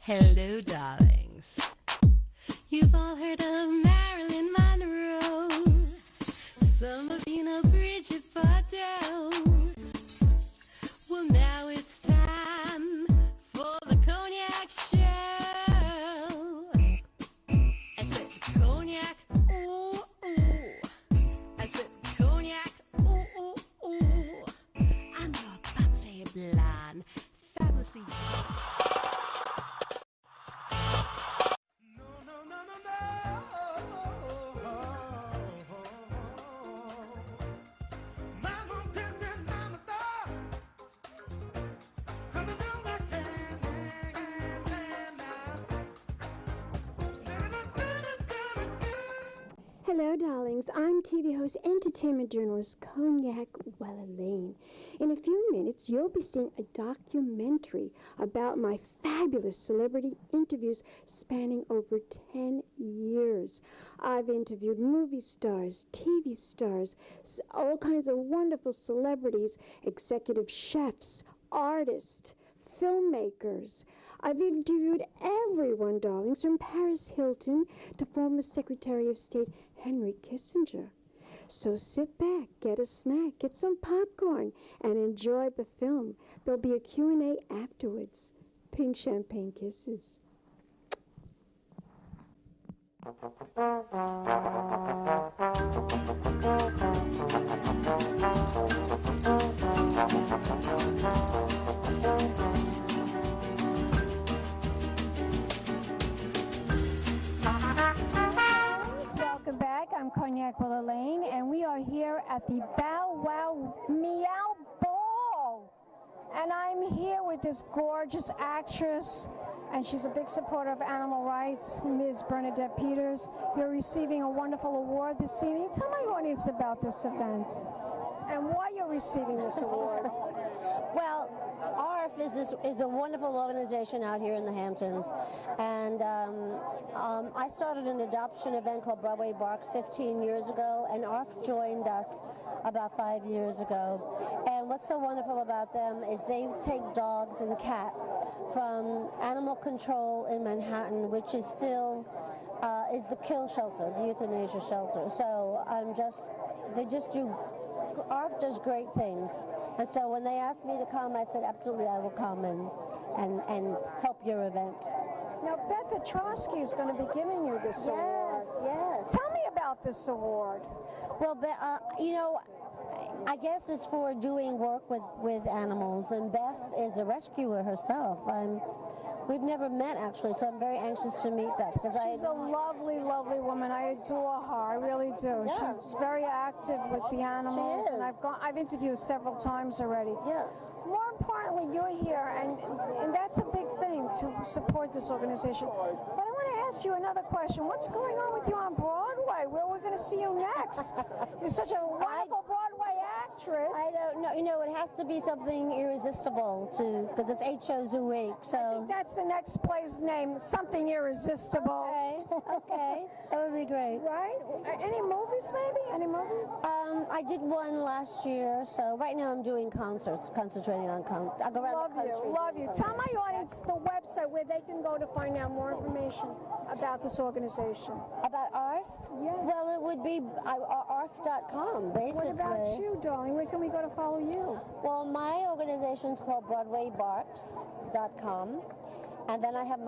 Hello, darlings. You've all heard of Marilyn Monroe. Some of you know Bridget Bardot. Well, now it's time for the Cognac show. I said cognac, ooh, ooh. I said cognac, ooh, ooh, ooh. I'm your bubbly blonde, fabulously. Hello, darlings. I'm TV host, entertainment journalist, Cognac Wellerlane. In a few minutes, you'll be seeing a documentary about my fabulous celebrity interviews spanning over 10 years. I've interviewed movie stars, TV stars, all kinds of wonderful celebrities, executive chefs, artists, filmmakers. I've interviewed everyone, darlings, from Paris Hilton to former Secretary of State Henry Kissenger. So sit back, get a snack, get some popcorn, and enjoy the film. There'll be a Q&A afterwards. Pink champagne kisses. Welcome back. I'm Cognac Wellerlane, and we are here at the Bow Wow Meow Ball. And I'm here with this gorgeous actress, and she's a big supporter of animal rights, Ms. Bernadette Peters. You're receiving a wonderful award this evening. Tell my audience about this event and why you're receiving this award. Well, ARF is a wonderful organization out here in the Hamptons, and I started an adoption event called Broadway Barks 15 years ago, and ARF joined us about 5 years ago. And what's so wonderful about them is they take dogs and cats from animal control in Manhattan, which is still is the kill shelter, the euthanasia shelter. So ARF does great things. And so when they asked me to come, I said, absolutely, I will come and help your event. Now, Beth Petrosky is going to be giving you this award. Yes. Tell me about this award. Well, I guess it's for doing work with animals, and Beth is a rescuer herself. We've never met, actually, so I'm very anxious to meet Beth. She's a lovely, lovely woman. I adore her. I really do. Yeah. She's very active with the animals, and I've interviewed her several times already. Yeah. More importantly, you're here, and that's a big thing to support this organization. But I want to ask you another question. What's going on with you on Broadway? Where we're going to see you next? You're such a wonderful Broadway actress. I don't know. You know, it has to be something irresistible because it's 8 shows a week. So I think that's the next play's name, Something Irresistible. Okay, that would be great. Right? Any movies, maybe? Any movies? I did one last year, so right now I'm doing concerts, concentrating on I go around the country. Love you. Tell my audience the website where they can go to find out more information about this organization. About ARF? Yes. Well, it would be ARF.com, basically. What about you, darling? Where can we go to follow you? Well, my organization's called BroadwayBarks.com. And then I have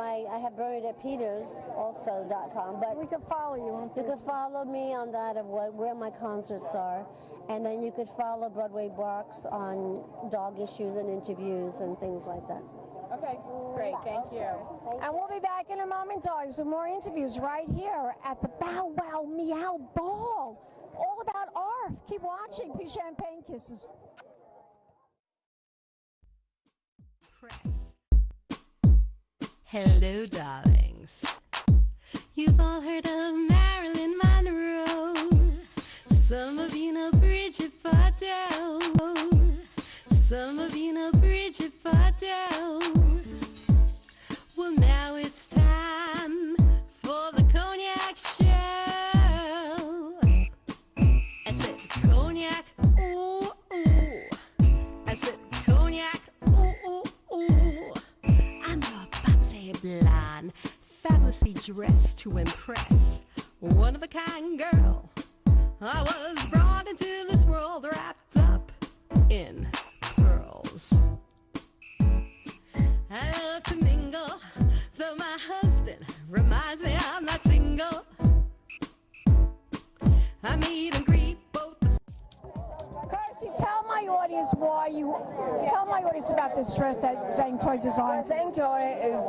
Bernadette Peters also.com. But we can follow you on Facebook. You could follow me on that of where my concerts are. And then you could follow Broadway Barks on dog issues and interviews and things like that. Okay, great. Thank you. And we'll be back in a moment, dogs, with more interviews right here at the Bow Wow Meow Ball. All about ARF. Keep watching. Pink champagne kisses. Press. Hello, darlings. You've all heard of Marilyn Monroe. Some of you know Bridget Bardot. Some of you know Bridget Bardot. Well, now it's time for the Cognac show. I said cognac, ooh, ooh. I said cognac, ooh, ooh, ooh. I'm your bubbly blonde. fine, fabulously dressed to impress. One of a kind girl. I was brought into this world wrapped up in pearls. I love to mingle, though my husband reminds me I'm not single. I meet and greet both. Kirsty, tell my audience about this dress that Zhang Toy designed. Zhang Toy is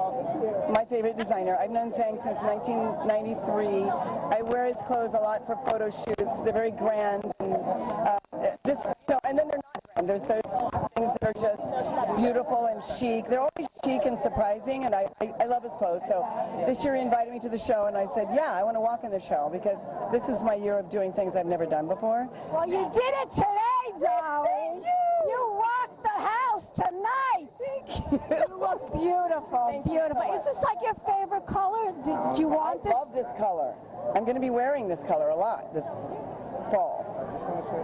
my favorite designer. I've known Zhang since 1993. I wear his clothes a lot for photo shoots. They're very grand. And, and then they're not grand. There's those things that are just beautiful and chic. They're always chic and surprising, and I love his clothes. So this year he invited me to the show, and I said, yeah, I want to walk in the show because this is my year of doing things I've never done before. Well, you did it today, darling. Thank you. You rocked the house tonight. Thank you. You look beautiful, beautiful. Is this like your favorite color? Did you want this? I love this color. I'm going to be wearing this color a lot this fall.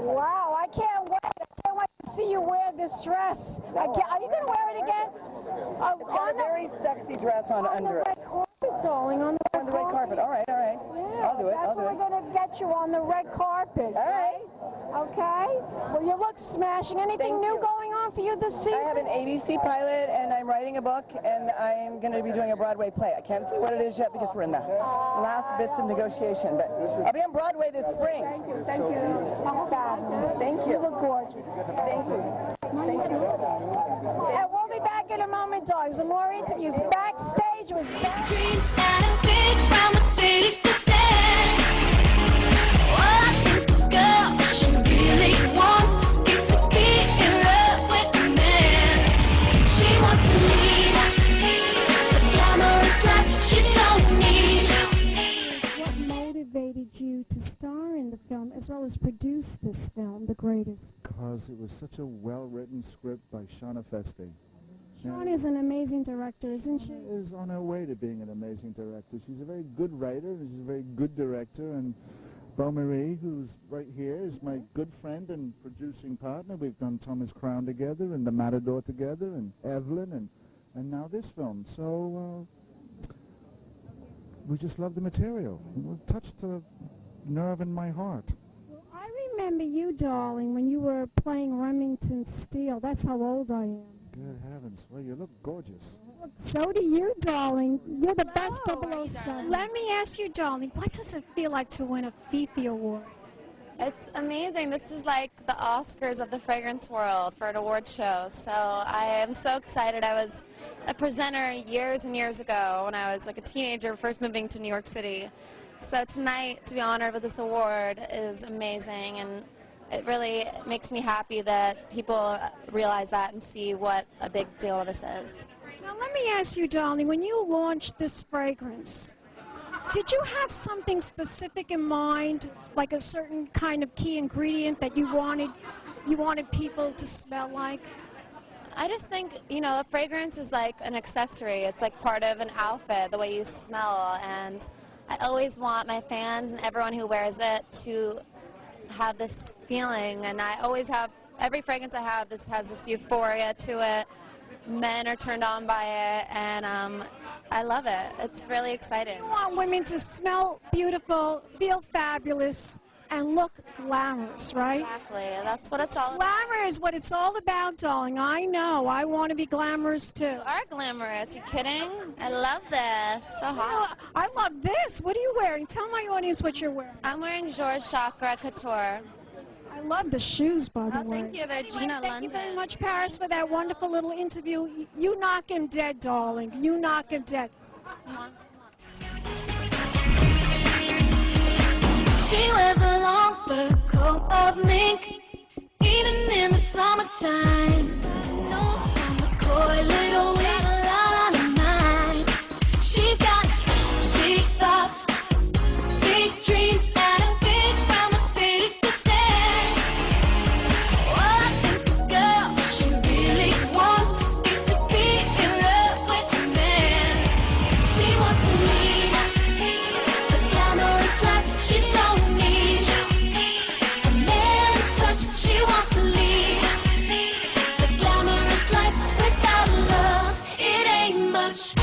Wow, I can't wait. I can't wait to see you wear this dress. Are you going to wear it again? It's got a very sexy dress on under it. On the red carpet, darling. On the red carpet. All right, all right. Yeah, I'll do it. That's what we're going to get you on the red carpet. All right. Okay. Well, you look smashing. Anything new going on for you this season? I have an ABC pilot, and I'm writing a book, and I'm going to be doing a Broadway play. I can't say what it is yet because we're in the last bits of negotiation, but I'll be on Broadway this spring. Thank you. Thank you. Oh, fabulous. Thank you. You look gorgeous. Thank you. Thank you. And we'll be back in a moment, dogs. Some more interviews backstage with Zach. Dreams that are big from the city today. Oh, I think this girl, she really wants is to be in love with a man. She wants to lead the glamorous life she don't need. What motivated you to star in the film as well as produce this film, The Greatest? Because it was such a well-written script by Shauna Feste. Shawn is an amazing director, isn't she? Is on her way to being an amazing director. She's a very good writer, and she's a very good director, and Beau Marie, who's right here, is my good friend and producing partner. We've done Thomas Crown together, and The Matador together, and Evelyn, and now this film. So we just love the material. It touched a nerve in my heart. I remember you, darling, when you were playing Remington Steele. That's how old I am. Good heavens. Well, you look gorgeous. So do you, darling. You're the best 007. Let me ask you, darling, what does it feel like to win a Fifi Award? It's amazing. This is like the Oscars of the fragrance world for an award show. So I am so excited. I was a presenter years and years ago when I was like a teenager, first moving to New York City. So tonight, to be honored with this award is amazing, and it really makes me happy that people realize that and see what a big deal this is. Now let me ask you, darling, when you launched this fragrance, did you have something specific in mind, like a certain kind of key ingredient that you wanted people to smell like? I just think, you know, a fragrance is like an accessory. It's like part of an outfit, the way you smell, and I always want my fans and everyone who wears it to have this feeling, and I always have, every fragrance I have, this has this euphoria to it. Men are turned on by it, and I love it. It's really exciting. You want women to smell beautiful, feel fabulous, and look glamorous, right? Exactly. That's what it's all about. Glamour is what it's all about, darling. I know. I want to be glamorous, too. You are glamorous. You kidding? I love this. So hot. I love this. What are you wearing? Tell my audience what you're wearing. I'm wearing Georges Chakra Couture. I love the shoes, by the way. Thank you. They're Anyway, Gina thank London. you very much, Paris, for that wonderful little interview. You knock him dead, darling. You knock him dead. She wears a long fur coat of mink, even in the summertime. Nose on the coy little wig, got a lot on her mind. She's got big thoughts, big dreams, and a big from the city today. What I think this girl, she really wants is to be in love with a man. She wants to lead the glamorous life she don't need. A man's touch, she wants to lead the glamorous life without love. It ain't much.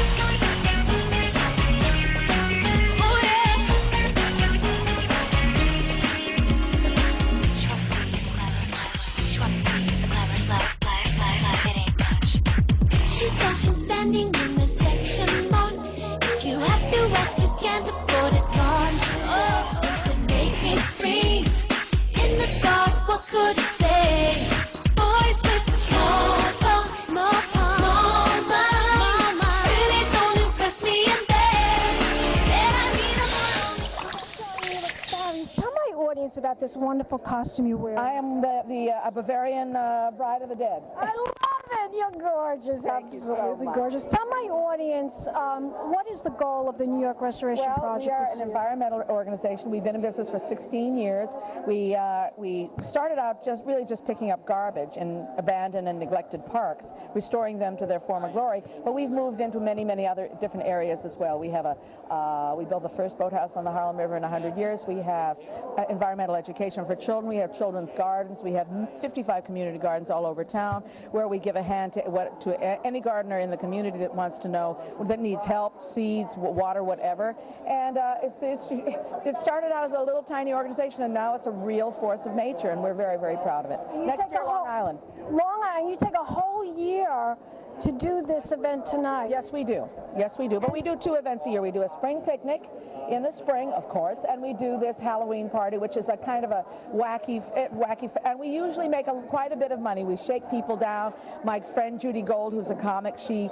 saw him standing in the section mart. If you have to ask, you can't afford it large. Oh, does it make me scream? In the dark, what could I say? Boys with small talk, small talk, small mind, really don't impress me in bed. She said I need a Barry, tell my audience about this wonderful costume you wear. I am the Bavarian Bride of the Dead. I love it. You're gorgeous. Thank you so Absolutely much. gorgeous. Tell my audience, what is the goal of the New York Restoration Project We are this an year? environmental organization. We've been in business for 16 years. We started out just picking up garbage in abandoned and neglected parks, restoring them to their former glory. But we've moved into many, many other different areas as well. We have we built the first boathouse on the Harlem River in 100 years. We have environmental education for children. We have children's gardens. We have 55 community gardens all over town where we give a hand to any gardener in the community that wants to know, that needs help, seeds, water, whatever. And it started out as a little tiny organization, and now it's a real force of nature, and we're very, very proud of it. Next year, Long Island. Long Island, you take a whole year to do this event tonight. Yes, we do. Yes, we do. But we do 2 events a year. We do a spring picnic in the spring, of course, and we do this Halloween party, which is a kind of a wacky, and we usually make quite a bit of money. We shake people down. My friend Judy Gold, who's a comic, she's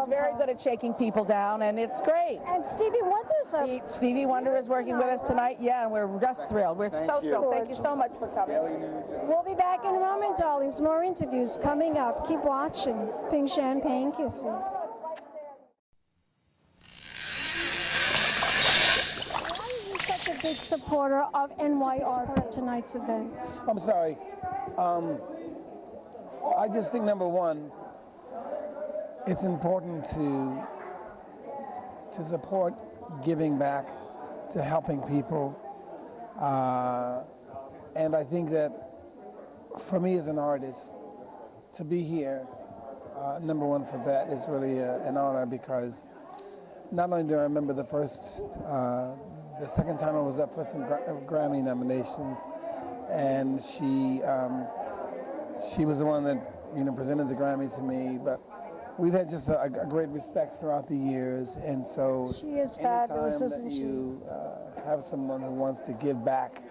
very good at shaking people down, and it's great. And Stevie Wonder's Stevie Wonder is working with us tonight. Yeah, and we're just thrilled. We're so thrilled. Thank you so much for coming. We'll be back in a moment, darlings. More interviews coming up. Keep watching. Pink Champagne Kisses. Such a big supporter of NY art at tonight's event. I'm sorry. I just think, number one, it's important to support giving back, to helping people. And I think that for me as an artist, to be here, number one for Bet is really an honor, because not only do I remember the second time I was up for some Grammy nominations, and she was the one that presented the Grammy to me. But we've had just a great respect throughout the years, and so she is fabulous, isn't she? You have someone who wants to give back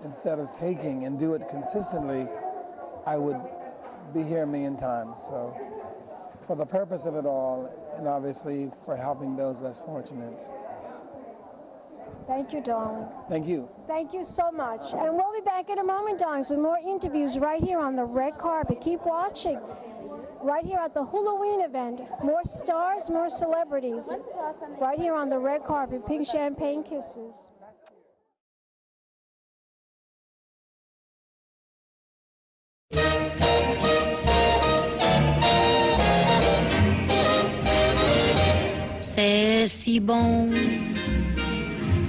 instead of taking, and do it consistently, I would be here a million times. So for the purpose of it all, and obviously for helping those less fortunate. Thank you, darling. Thank you. Thank you so much. And we'll be back in a moment, darlings, with more interviews right here on the red carpet. Keep watching. Right here at the Halloween event. More stars, more celebrities. Right here on the red carpet. Pink Champagne Kisses. C'est si bon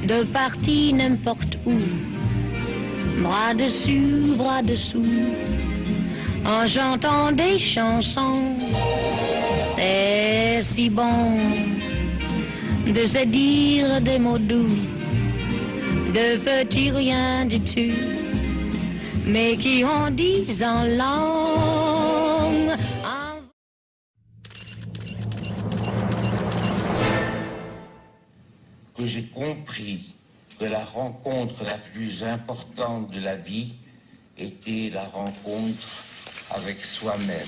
de partir n'importe où, bras dessus, bras dessous, en chantant des chansons. C'est si bon de se dire des mots doux, de petits rien du tout, mais qui en disent en langue. Que j'ai compris que la rencontre la plus importante de la vie était la rencontre avec soi-même.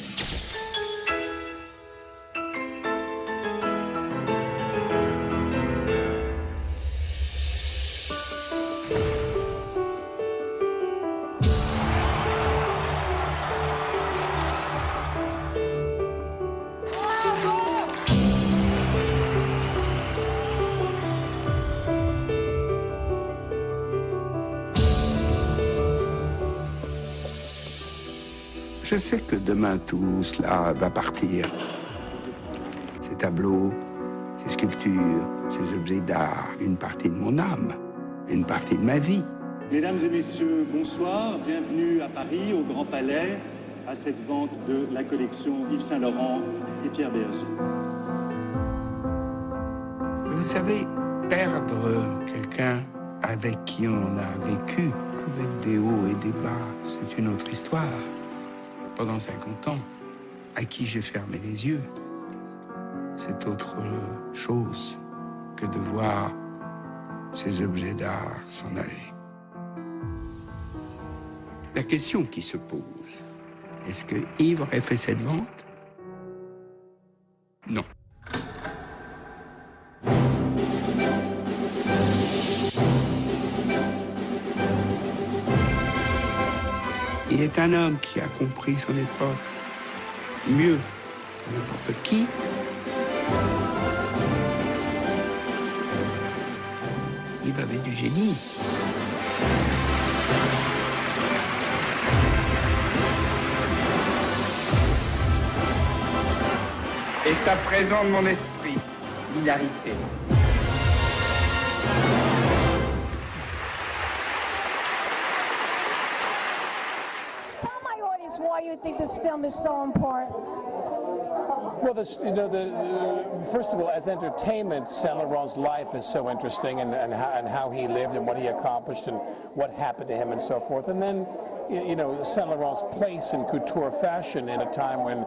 Je sais que demain tout cela va partir. Ces tableaux, ces sculptures, ces objets d'art, une partie de mon âme, une partie de ma vie. Mesdames et messieurs, bonsoir. Bienvenue à Paris, au Grand Palais, à cette vente de la collection Yves Saint Laurent et Pierre Berger. Vous savez, perdre quelqu'un avec qui on a vécu, avec des hauts et des bas, c'est une autre histoire. Pendant 50 ans, à qui j'ai fermé les yeux, c'est autre chose que de voir ces objets d'art s'en aller. La question qui se pose, est-ce que Yves aurait fait cette vente? Non. Il est un homme qui a compris son époque mieux que n'importe qui. Yves avait du génie. Est à présent de mon esprit, l'hilarité. Tell my audience why you think this film is so important. Well, first of all, as entertainment, Saint Laurent's life is so interesting, and how he lived and what he accomplished and what happened to him and so forth. And then, Saint Laurent's place in couture fashion in a time when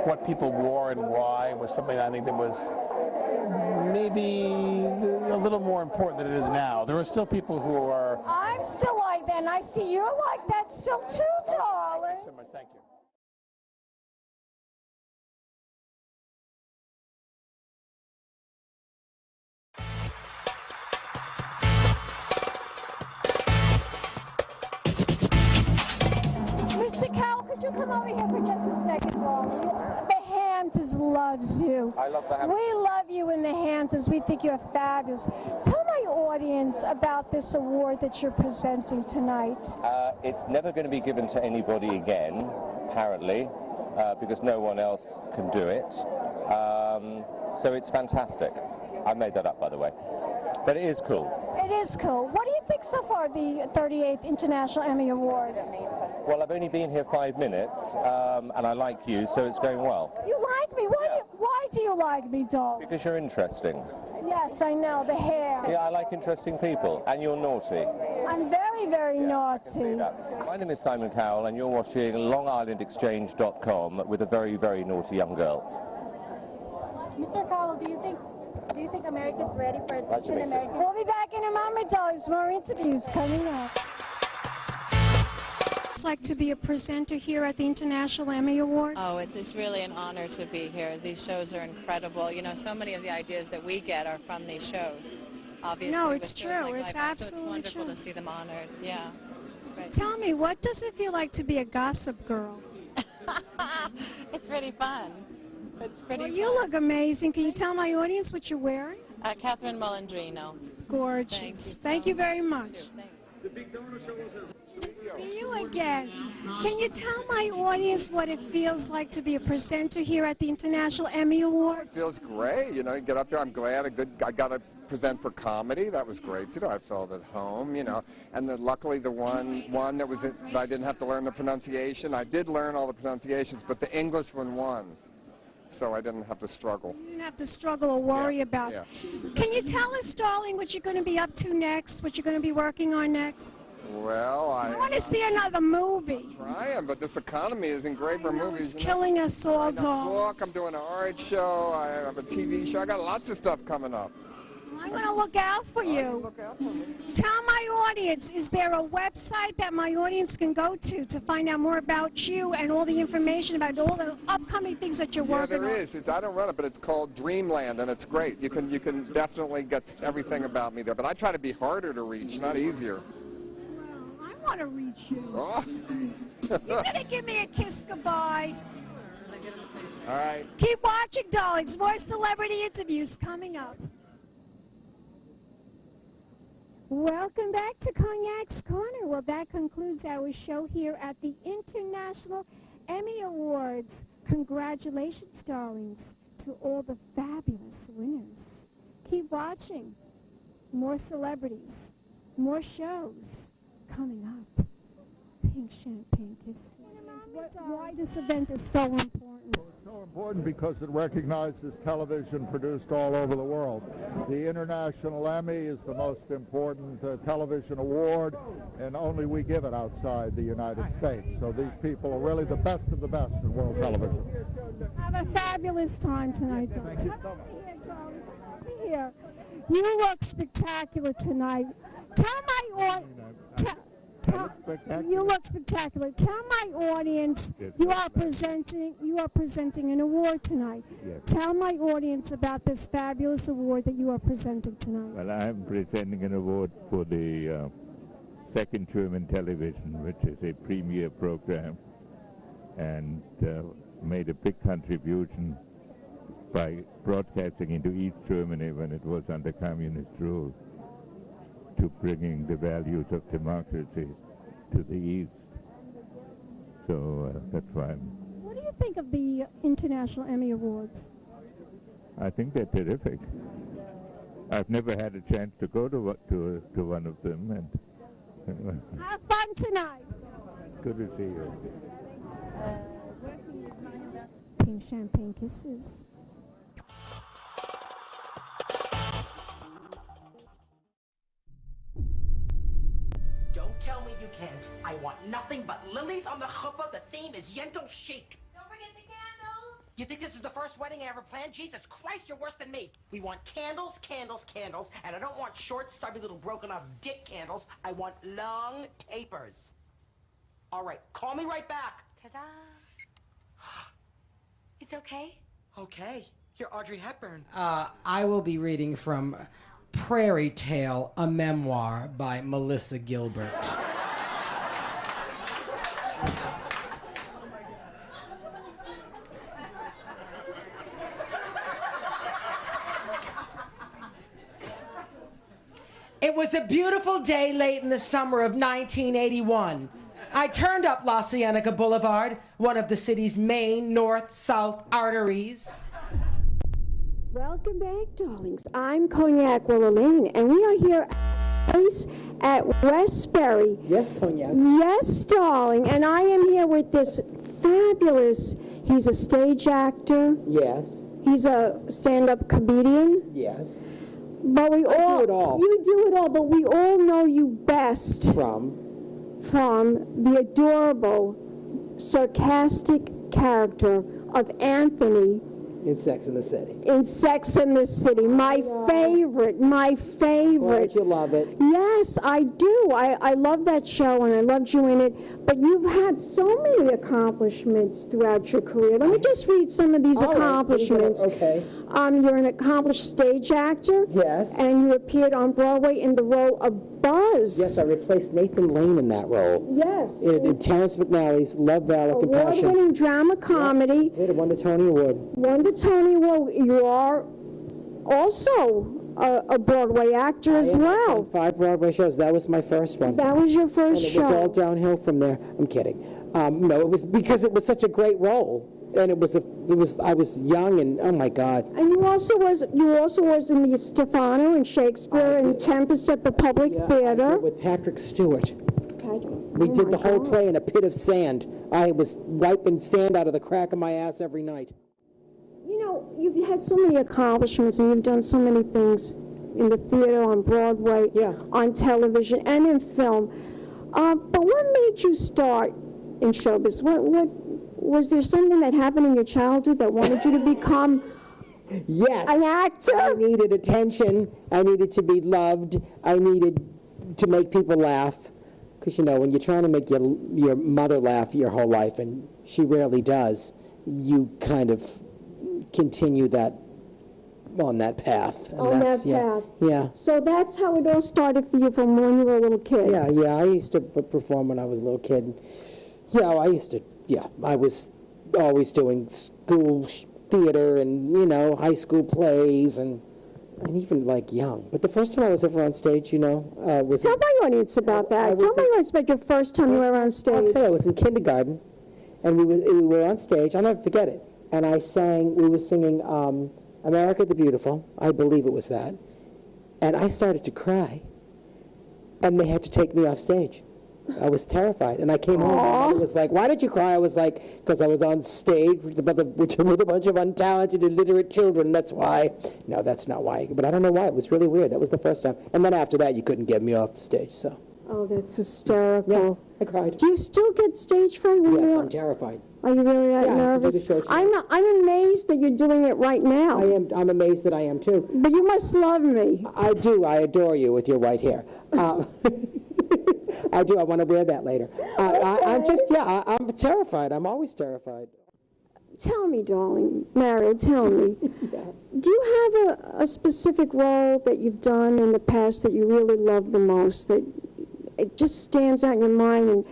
what people wore and why was something I think that was maybe a little more important than it is now. There are still people who are... I'm still like that, and I see you're like that still too, darling. Thank you so much. Thank you. Mr. Cowell, could you come over here for just a second, darling? The Hamptons loves you. I love the Hamptons. We love you in the Hamptons. We think you're fabulous. Tell my audience about this award that you're presenting tonight. It's never going to be given to anybody again, apparently, because no one else can do it. So it's fantastic. I made that up, by the way. But it is cool. It is cool. What do you think so far of the 38th International Emmy Awards? Well, I've only been here 5 minutes, and I like you, so it's going well. You like me? Why do you like me, doll? Because you're interesting. Yes, I know, the hair. Yeah, I like interesting people, and you're naughty. I'm very, very naughty. My name is Simon Cowell, and you're watching LongIslandExchange.com with a very, very naughty young girl. Mr. Cowell, do you think America's ready for Asian American? We'll be back in a moment, darlings. More interviews coming up. It's like to be a presenter here at the International Emmy Awards. Oh, it's really an honor to be here. These shows are incredible. You know, so many of the ideas that we get are from these shows. Obviously, no, it's with shows true. like It's Life Up, absolutely so it's wonderful true. to see them honored. Yeah. Great. Tell me, what does it feel like to be a gossip girl? It's really fun. It's pretty Well, you look amazing. Can you tell my audience what you're wearing? Catherine Molandrino. Gorgeous. Thank you very much. See you again. Can you tell my audience what it feels like to be a presenter here at the International Emmy Awards? It feels great, you get up there. I'm glad I got to present for comedy. That was great, I felt at home, and then luckily the one that was I didn't have to learn the pronunciation. I did learn all the pronunciations, but the English one won, so I didn't have to struggle. You didn't have to struggle or worry about. Yeah. Can you tell us, darling, what you're going to be up to next? What you're going to be working on next? Well, I want to see another movie. Trying, but this economy isn't great for movies. It's killing us all, darling. Book, I'm doing an art show, I have a TV show. I got lots of stuff coming up. I'm going to look out for you. Tell my audience, is there a website that my audience can go to find out more about you and all the information about all the upcoming things that you're working on? Yeah, there is. I don't run it, but it's called Dreamland, and it's great. You can definitely get everything about me there. But I try to be harder to reach, not easier. I want to reach you. Oh. You're going to give me a kiss goodbye. All right. Keep watching, darlings. More celebrity interviews coming up. Welcome back to Cognac's Corner. Well, that concludes our show here at the International Emmy Awards. Congratulations, darlings, to all the fabulous winners. Keep watching. More celebrities, more shows coming up. Pink Champagne Kisses. Why this event is so important? It's so important because it recognizes television produced all over the world. The International Emmy is the most important television award, and only we give it outside the United States. So these people are really the best of the best in world television. Have a fabulous time tonight, darling. Thank you so much. Come here. You look spectacular tonight. Tell my audience. You look spectacular. Tell my audience you are presenting an award tonight. Yes. Tell my audience about this fabulous award that you are presenting tonight. Well, I'm presenting an award for the second German television, which is a premier program, and made a big contribution by broadcasting into East Germany when it was under communist rule, to bringing the values of democracy to the East. So that's why What do you think of the International Emmy Awards? I think they're terrific. I've never had a chance to go to one of them, and Have fun tonight. good to see you. Pink Champagne Kisses. Don't tell me you can't. I want nothing but lilies on the chuppah. The theme is Yentl chic. Don't forget the candles. You think this is the first wedding I ever planned? Jesus Christ, you're worse than me. We want candles, candles, candles, and I don't want short, stubby little broken off dick candles. I want long tapers. All right, call me right back. Ta-da. It's okay. Okay, you're Audrey Hepburn. I will be reading from Prairie Tale, a memoir by Melissa Gilbert. It was a beautiful day late in the summer of 1981. I turned up La Cienega Boulevard, one of the city's main north-south arteries. Welcome back, darlings. I'm Cognac Wellerlane, and we are here at Westbury. Yes, Cognac. Yes, darling. And I am here with this fabulous, he's a stage actor. Yes. He's a stand-up comedian. Yes. But we all do it all. You do it all, but we all know you best From the adorable, sarcastic character of Anthony in Sex and the City. in Sex and the City. My favorite. Glad you love it. Yes, I do. I love that show, and I loved you in it. But you've had so many accomplishments throughout your career. Let me just read some of these accomplishments. Okay. You're an accomplished stage actor. Yes. And you appeared on Broadway in the role of Buzz. Yes, I replaced Nathan Lane in that role. Yes. In Terrence McNally's Love, Valor, Compassion. Award-winning drama comedy. Did it, won the Tony Award. Won the Tony Award. You are also a Broadway actor as well. 5 Broadway shows. That was my first one. That was your first and it show. was all downhill from there. I'm kidding. No, it was because it was such a great role, and I was young, and oh my God. And you also was in the Stefano and Shakespeare and Tempest at the Public Theater. I did with Patrick Stewart. We did the whole play in a pit of sand. I was wiping sand out of the crack of my ass every night. You know, you've had so many accomplishments, and you've done so many things in the theater, on Broadway, on television, and in film. But what made you start in showbiz? What was there something that happened in your childhood that wanted you to become Yes. an actor? I needed attention. I needed to be loved. I needed to make people laugh. Because, you know, when you're trying to make your mother laugh your whole life, and she rarely does, you kind of continue that on that path. And On that's, that path. Yeah. So that's how it all started for you from when you were a little kid. Yeah. I used to perform when I was a little kid. I was always doing school theater and, you know, high school plays and even like young. But the first time I was ever on stage, you know, was... Tell my audience about that. Tell my audience about your first time you were on stage. I'll tell you, I was in kindergarten, and we were on stage. I'll never forget it. And we were singing America the Beautiful. I believe it was that. And I started to cry. And they had to take me off stage. I was terrified. And I came home, my mother was like, why did you cry? I was like, because I was on stage with a bunch of untalented, illiterate children. That's why. No, that's not why. But I don't know why. It was really weird. That was the first time. And then after that, you couldn't get me off the stage, so. Oh, that's hysterical. Yeah, I cried. Do you still get stage fright? Yes, I'm terrified. Are you really that Yeah, nervous? I can do the show I'm amazed that you're doing it right now. I'm amazed that I am, too. But you must love me. I do. I adore you with your white hair. I do. I want to wear that later. I'm terrified. I'm always terrified. Tell me, darling, Mario, tell me. Do you have a specific role that you've done in the past that you really love the most, that it just stands out in your mind and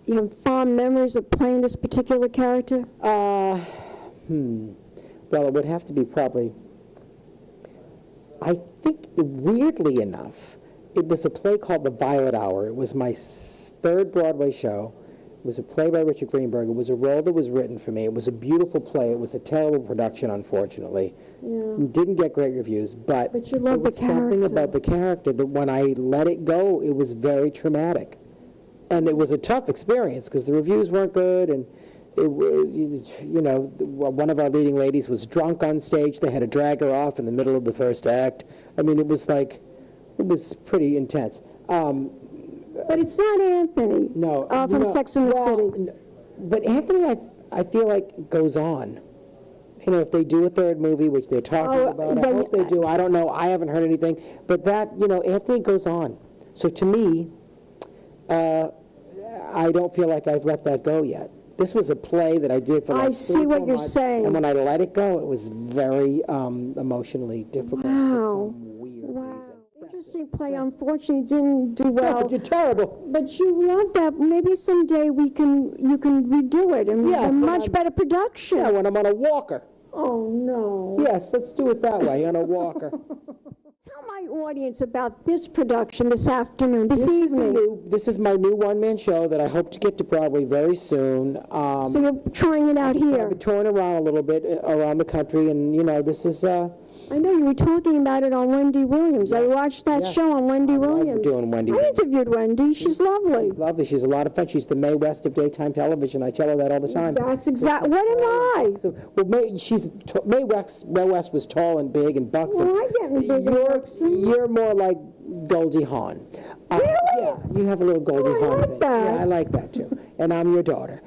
you have fond memories of playing this particular character? Well, it would have to be probably, I think, weirdly enough, it was a play called The Violet Hour. It was my third Broadway show. It was a play by Richard Greenberg. It was a role that was written for me. It was a beautiful play. It was a terrible production, unfortunately. Yeah. It didn't get great reviews, but you love there was something about the character that when I let it go, it was very traumatic. And it was a tough experience because the reviews weren't good, and one of our leading ladies was drunk on stage. They had to drag her off in the middle of the first act. I mean, it was pretty intense. But it's not Anthony. No. From Sex and the City. But Anthony, I feel like goes on. You know, if they do a third movie, which they're talking about, I hope they do. I don't know. I haven't heard anything. But Anthony goes on. So to me, I don't feel like I've let that go yet. This was a play that I did for like I see what you're saying. And when I let it go, it was very emotionally difficult. Wow. Interesting play. Unfortunately, didn't do well. No, but you're terrible. But you love that. Maybe someday you can redo it and a much better production. Yeah, when I'm on a walker. Oh no. Yes, let's do it that way, on a walker. Tell my audience about this production this afternoon, this evening. This is my new one-man show that I hope to get to Broadway very soon. So you're trying it out here? I've been touring around a little bit around the country, and this is. I know you were talking about it on Wendy Williams. I watched that show on Wendy Williams. Doing Wendy. I interviewed Wendy. She's lovely. She's lovely. She's a lot of fun. She's the Mae West of daytime television. I tell her that all the time. That's exactly. What am I? So, Mae West was tall and big and buxom. Well, I'm getting big and buxom. You're more like Goldie Hawn. Really? Yeah, you have a little Goldie Hawn. I like that. Yeah, I like that too. And I'm your daughter.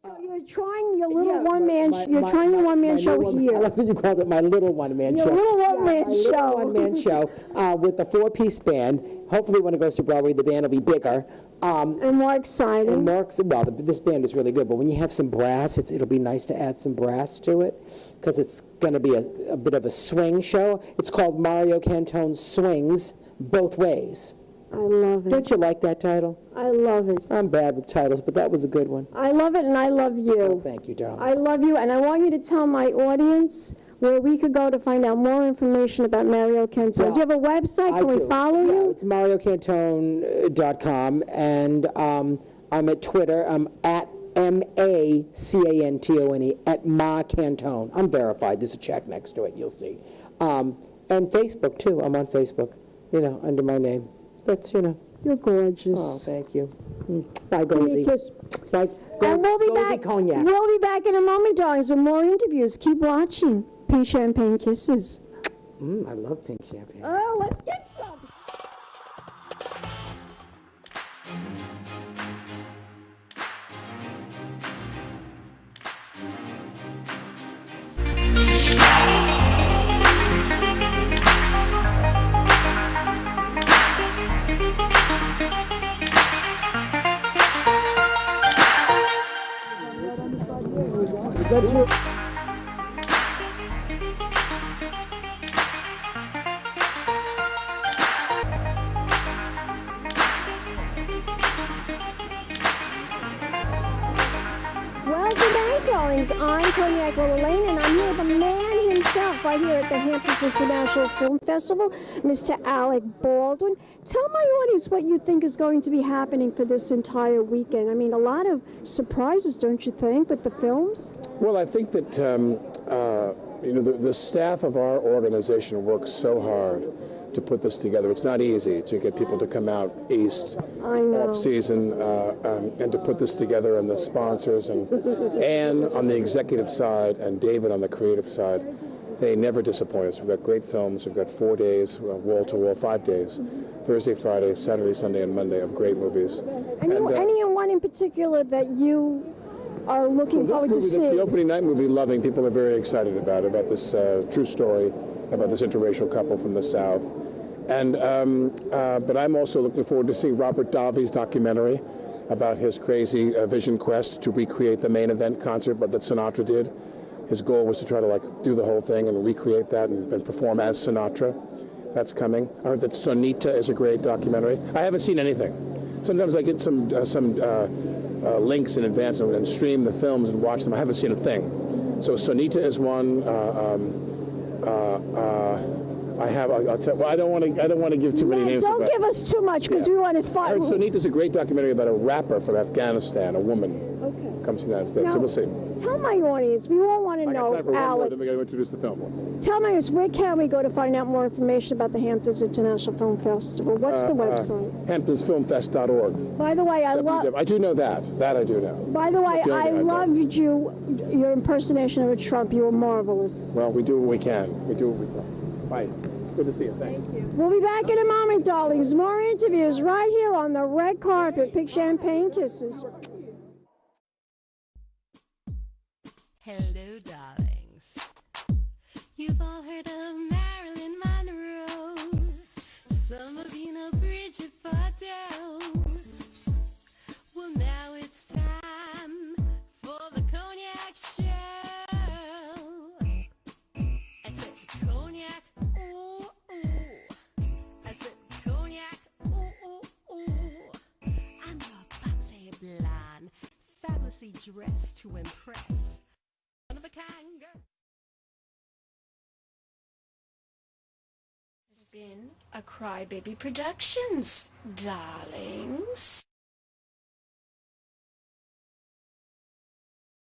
So you're trying your little one-man. You're trying your one-man show here. I love that you called it my little one-man show. Your little one-man show. Little one-man show with a four-piece band. Hopefully, when it goes to Broadway, the band will be bigger. And more exciting. This band is really good, but when you have some brass, it'll be nice to add some brass to it, because it's going to be a bit of a swing show. It's called Mario Cantone Swings Both Ways. I love it. Don't you like that title? I love it. I'm bad with titles, but that was a good one. I love it, and I love you. Oh, thank you, darling. I love you, and I want you to tell my audience where we could go to find out more information about Mario Cantone. Yeah, do you have a website? Can we follow you? It's mariocantone.com, and I'm at Twitter. I'm at MACANTONE, at Ma Cantone. I'm verified. There's a check next to it, you'll see. And Facebook, too. I'm on Facebook, under my name. That's, You're gorgeous. Oh, thank you. Bye, Goldie. Bye, and we'll be Goldie back. Cognac. We'll be back in a moment, darlings, with more interviews. Keep watching. Pink Champagne Kisses. I love pink champagne. Oh, let's get some. Welcome back, darlings. I'm Cognac Wellerlane, and I'm here with the man himself right here at the Hamptons International Film Festival, Mr. Alec Baldwin. Tell my audience what you think is going to be happening for this entire weekend. I mean, a lot of surprises, don't you think, with the films? Well, I think that You know, the staff of our organization works so hard to put this together. It's not easy to get people to come out east off season and to put this together, and the sponsors and Ann on the executive side and David on the creative side. They never disappoint us. We've got great films. We've got 4 days, wall to wall, 5 days, Thursday, Friday, Saturday, Sunday, and Monday of great movies. Any one in particular that you are looking forward to seeing? The opening night movie, Loving, people are very excited about this true story about this interracial couple from the South. And but I'm also looking forward to seeing Robert Davi's documentary about his crazy vision quest to recreate the main event concert that Sinatra did. His goal was to try to do the whole thing and recreate that and perform as Sinatra. That's coming. I heard that Sonita is a great documentary. I haven't seen anything. Sometimes I get some links in advance and stream the films and watch them. I haven't seen a thing. So Sonita is one. I'll tell. Well, I don't want to give too many names. Don't give us too much because we want to find. I heard Sonita's a great documentary about a rapper from Afghanistan, a woman. Comes to the United States. Now, so we'll see. Tell my audience, we all want to know, I got time for one more, Alec. then we got to introduce the film. Tell my audience, where can we go to find out more information about the Hamptons International Film Festival? What's the website? HamptonsFilmFest.org. By the way, I do know that. That I do know. By the way, I loved your impersonation of Trump. You were marvelous. Well, we do what we can. We do what we can. Bye. Good to see you. Thank you. We'll be back in a moment, darlings. More interviews right here on the red carpet. Big champagne kisses. Hello, darlings. You've all heard of Marilyn Monroe. Some of you know Bridget Bardot. Well, now it's time for the Cognac show. I said Cognac, ooh, ooh. I said Cognac, ooh, ooh, ooh. I'm your bubbly blonde, fabulously dressed to impress. One of a kind girl. This has been a Crybaby Productions, darlings.